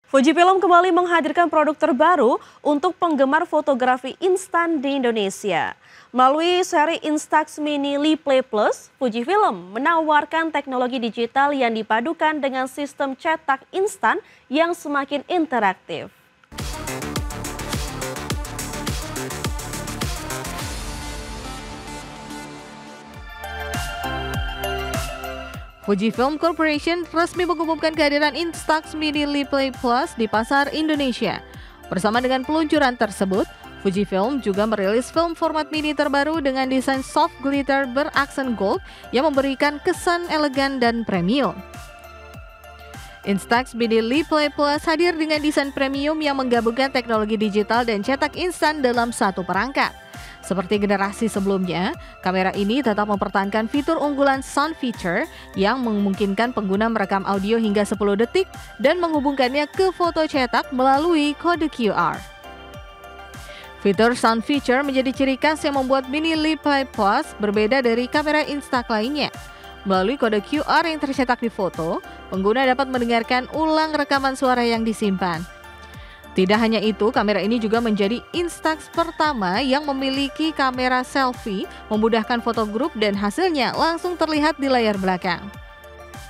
Fujifilm kembali menghadirkan produk terbaru untuk penggemar fotografi instan di Indonesia. Melalui seri Instax Mini Replay Plus, Fujifilm menawarkan teknologi digital yang dipadukan dengan sistem cetak instan yang semakin interaktif. Fujifilm Corporation resmi mengumumkan kehadiran Instax Mini Replay Plus di pasar Indonesia. Bersama dengan peluncuran tersebut, Fujifilm juga merilis film format mini terbaru dengan desain soft glitter beraksen gold yang memberikan kesan elegan dan premium. Instax Mini Replay Plus hadir dengan desain premium yang menggabungkan teknologi digital dan cetak instan dalam satu perangkat. Seperti generasi sebelumnya, kamera ini tetap mempertahankan fitur unggulan Sound Feature yang memungkinkan pengguna merekam audio hingga 10 detik dan menghubungkannya ke foto cetak melalui kode QR. Fitur Sound Feature menjadi ciri khas yang membuat Mini Replay Plus berbeda dari kamera Instax lainnya. Melalui kode QR yang tercetak di foto, pengguna dapat mendengarkan ulang rekaman suara yang disimpan. Tidak hanya itu, kamera ini juga menjadi Instax pertama yang memiliki kamera selfie, memudahkan foto grup dan hasilnya langsung terlihat di layar belakang.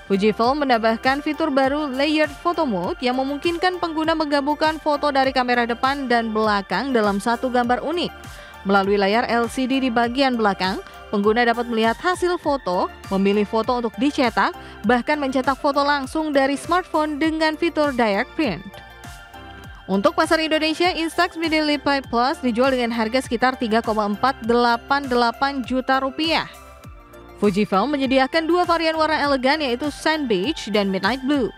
Fujifilm menambahkan fitur baru Layered Photo Mode yang memungkinkan pengguna menggabungkan foto dari kamera depan dan belakang dalam satu gambar unik. Melalui layar LCD di bagian belakang, pengguna dapat melihat hasil foto, memilih foto untuk dicetak, bahkan mencetak foto langsung dari smartphone dengan fitur Direct Print. Untuk pasar Indonesia, Instax Mini Replay Plus dijual dengan harga sekitar Rp3,488 juta. Fujifilm menyediakan dua varian warna elegan yaitu Sand Beige dan Midnight Blue.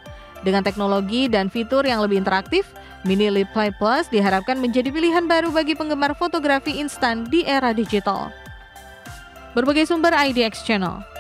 Dengan teknologi dan fitur yang lebih interaktif, Mini Replay Plus diharapkan menjadi pilihan baru bagi penggemar fotografi instan di era digital. Berbagai sumber IDX Channel.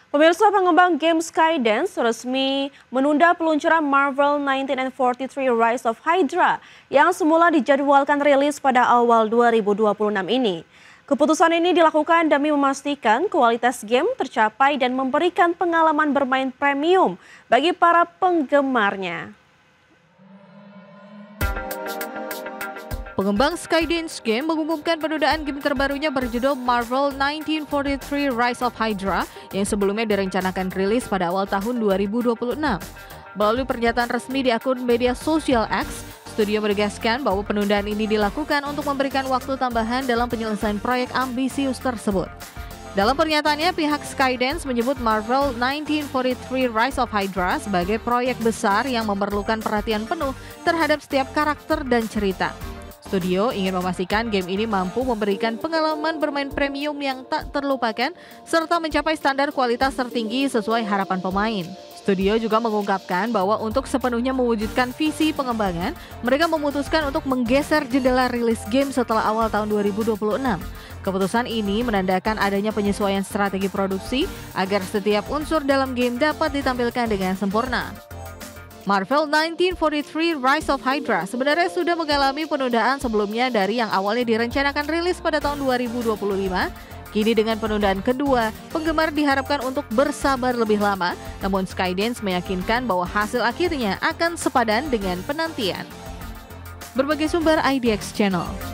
Pemirsa, pengembang game Skydance resmi menunda peluncuran Marvel 1943 Rise of Hydra yang semula dijadwalkan rilis pada awal 2026 ini. Keputusan ini dilakukan demi memastikan kualitas game tercapai dan memberikan pengalaman bermain premium bagi para penggemarnya. Pengembang Skydance Game mengumumkan penundaan game terbarunya berjudul Marvel 1943 Rise of Hydra yang sebelumnya direncanakan rilis pada awal tahun 2026. Melalui pernyataan resmi di akun media sosial X, studio menegaskan bahwa penundaan ini dilakukan untuk memberikan waktu tambahan dalam penyelesaian proyek ambisius tersebut. Dalam pernyataannya, pihak Skydance menyebut Marvel 1943 Rise of Hydra sebagai proyek besar yang memerlukan perhatian penuh terhadap setiap karakter dan cerita. Studio ingin memastikan game ini mampu memberikan pengalaman bermain premium yang tak terlupakan serta mencapai standar kualitas tertinggi sesuai harapan pemain. Studio juga mengungkapkan bahwa untuk sepenuhnya mewujudkan visi pengembangan, mereka memutuskan untuk menggeser jendela rilis game setelah awal tahun 2026. Keputusan ini menandakan adanya penyesuaian strategi produksi agar setiap unsur dalam game dapat ditampilkan dengan sempurna. Marvel 1943 Rise of Hydra sebenarnya sudah mengalami penundaan sebelumnya dari yang awalnya direncanakan rilis pada tahun 2025. Kini dengan penundaan kedua, penggemar diharapkan untuk bersabar lebih lama, namun Skydance meyakinkan bahwa hasil akhirnya akan sepadan dengan penantian. Berbagai sumber IDX Channel.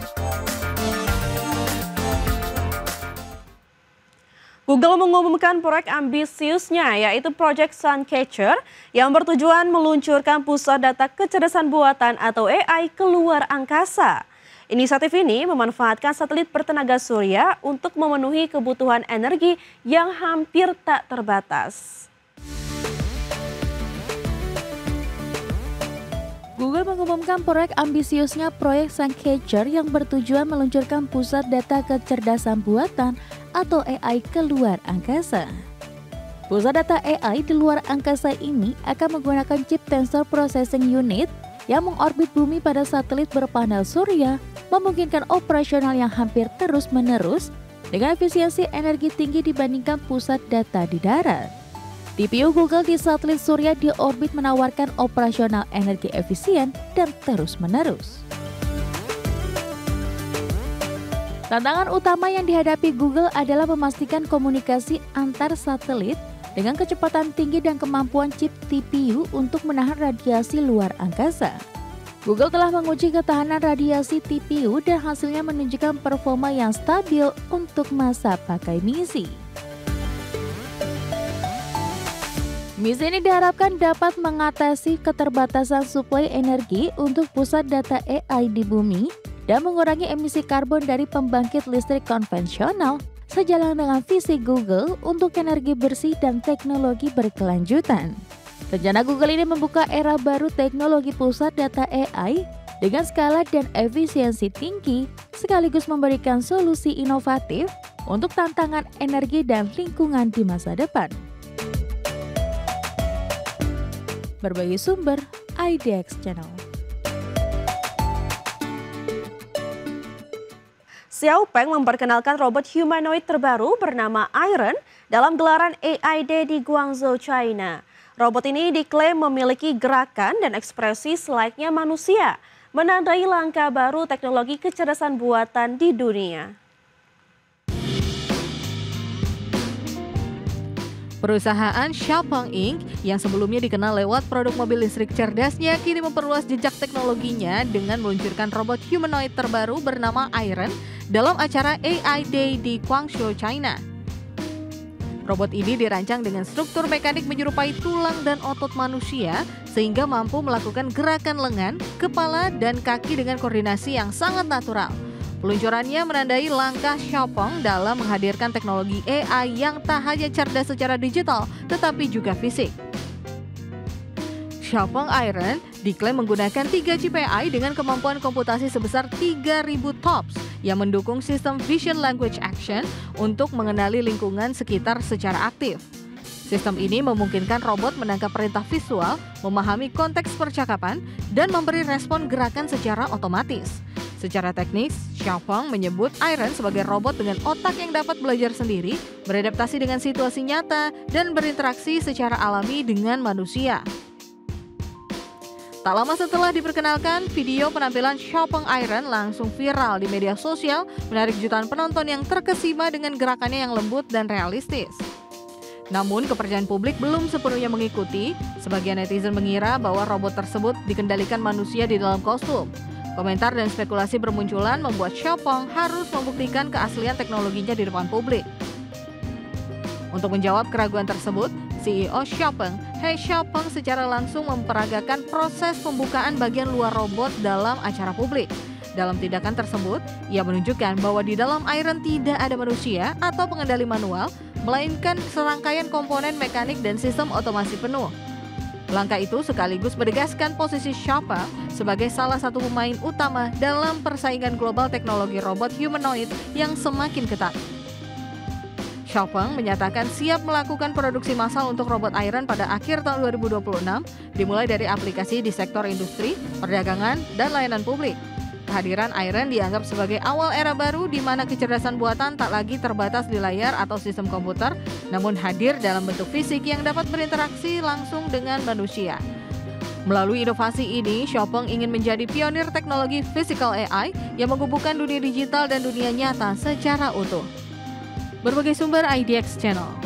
Google mengumumkan proyek ambisiusnya yaitu Project Suncatcher yang bertujuan meluncurkan pusat data kecerdasan buatan atau AI ke luar angkasa. Inisiatif ini memanfaatkan satelit bertenaga surya untuk memenuhi kebutuhan energi yang hampir tak terbatas. Google mengumumkan proyek ambisiusnya Proyek Suncatcher yang bertujuan meluncurkan pusat data kecerdasan buatan atau AI ke luar angkasa. Pusat data AI di luar angkasa ini akan menggunakan chip Tensor Processing Unit yang mengorbit bumi pada satelit berpanel surya, memungkinkan operasional yang hampir terus-menerus dengan efisiensi energi tinggi dibandingkan pusat data di darat. TPU Google di satelit surya di orbit menawarkan operasional energi efisien dan terus-menerus. Tantangan utama yang dihadapi Google adalah memastikan komunikasi antar satelit dengan kecepatan tinggi dan kemampuan chip TPU untuk menahan radiasi luar angkasa. Google telah menguji ketahanan radiasi TPU dan hasilnya menunjukkan performa yang stabil untuk masa pakai misi. Misi ini diharapkan dapat mengatasi keterbatasan suplai energi untuk pusat data AI di bumi dan mengurangi emisi karbon dari pembangkit listrik konvensional, sejalan dengan visi Google untuk energi bersih dan teknologi berkelanjutan. Rencana Google ini membuka era baru teknologi pusat data AI dengan skala dan efisiensi tinggi, sekaligus memberikan solusi inovatif untuk tantangan energi dan lingkungan di masa depan. Berbagai sumber, IDX Channel. Xiaopeng memperkenalkan robot humanoid terbaru bernama Iron dalam gelaran AI Day di Guangzhou, China. Robot ini diklaim memiliki gerakan dan ekspresi selayaknya manusia, menandai langkah baru teknologi kecerdasan buatan di dunia. Perusahaan Xiaopeng Inc. yang sebelumnya dikenal lewat produk mobil listrik cerdasnya kini memperluas jejak teknologinya dengan meluncurkan robot humanoid terbaru bernama Iron dalam acara AI Day di Guangzhou, China. Robot ini dirancang dengan struktur mekanik menyerupai tulang dan otot manusia sehingga mampu melakukan gerakan lengan, kepala, dan kaki dengan koordinasi yang sangat natural. Peluncurannya menandai langkah Xiaopeng dalam menghadirkan teknologi AI yang tak hanya cerdas secara digital, tetapi juga fisik. Xiaopeng Iron diklaim menggunakan 3 chip AI dengan kemampuan komputasi sebesar 3.000 TOPS yang mendukung sistem Vision Language Action untuk mengenali lingkungan sekitar secara aktif. Sistem ini memungkinkan robot menangkap perintah visual, memahami konteks percakapan, dan memberi respon gerakan secara otomatis. Secara teknis, Xiaopeng menyebut Iron sebagai robot dengan otak yang dapat belajar sendiri, beradaptasi dengan situasi nyata, dan berinteraksi secara alami dengan manusia. Tak lama setelah diperkenalkan, video penampilan Xiaopeng Iron langsung viral di media sosial, menarik jutaan penonton yang terkesima dengan gerakannya yang lembut dan realistis. Namun, kepercayaan publik belum sepenuhnya mengikuti. Sebagian netizen mengira bahwa robot tersebut dikendalikan manusia di dalam kostum. Komentar dan spekulasi bermunculan membuat Xiaopeng harus membuktikan keaslian teknologinya di depan publik. Untuk menjawab keraguan tersebut, CEO Xiaopeng, He Xiaopeng secara langsung memperagakan proses pembukaan bagian luar robot dalam acara publik. Dalam tindakan tersebut, ia menunjukkan bahwa di dalam Iron tidak ada manusia atau pengendali manual, melainkan serangkaian komponen mekanik dan sistem otomasi penuh. Langkah itu sekaligus menegaskan posisi Xiaopeng sebagai salah satu pemain utama dalam persaingan global teknologi robot humanoid yang semakin ketat. Xiaopeng menyatakan siap melakukan produksi massal untuk robot Iron pada akhir tahun 2026, dimulai dari aplikasi di sektor industri, perdagangan, dan layanan publik. Kehadiran Iron dianggap sebagai awal era baru di mana kecerdasan buatan tak lagi terbatas di layar atau sistem komputer, namun hadir dalam bentuk fisik yang dapat berinteraksi langsung dengan manusia. Melalui inovasi ini, Xiaopeng ingin menjadi pionir teknologi physical AI yang menghubungkan dunia digital dan dunia nyata secara utuh. Berbagai sumber IDX Channel.